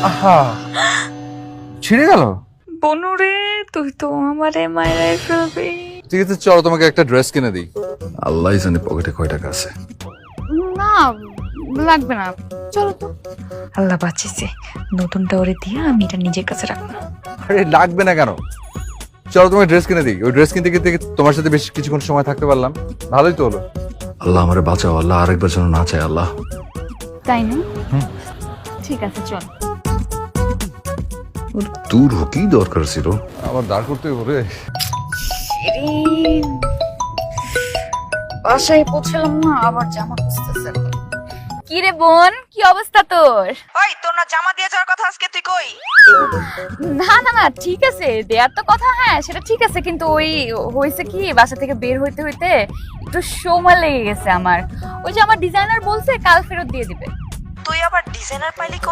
আহা, ছিঁড়ে গেল। বনুরে তুই তো আমারে মায়েরাই ফেলবি। ঠিক আছে, চলো তোমাকে একটা ড্রেস কিনে দিই। আল্লাহ জানে পকেটে কয় টাকা আছে। না লাগবে না, চলো তো। আল্লাহ বাঁচিয়েছে, নতুনটা ওরে দিয়ে আমি এটা নিজের কাছে রাখবো। আরে লাগবে না কেন, চলো তোমাকে ড্রেস কিনে দিই। ওই ড্রেস কিনতে কিনতে তোমার সাথে বেশ কিছুক্ষণ সময় থাকতে পারলাম, ভালোই তো হলো। আল্লাহ আমারে বাঁচাও, আল্লাহ আরেকবার যেন না চায় আল্লাহ। তাই না? ঠিক আছে চল। দূর কি দরকার ছিল আবার দাঁড় করতে বলে। বাসায় পৌঁছলাম না, আবার জামা খুঁজতেছে। কি রে বোন, কি অবস্থা তোর? ওই তোর না জামা দিয়ে যাওয়ার কথা, আজকে তুই কই? না না না ঠিক আছে, দেয়ার তো কথা, হ্যাঁ সেটা ঠিক আছে, কিন্তু ওই হয়েছে কি বাসা থেকে বের হইতে হইতে একটু সময় লেগে গেছে আমার। ওই যে আমার ডিজাইনার বলছে কাল ফেরত দিয়ে দিবে। তুই আবার ডিজাইনার পাইলি কই?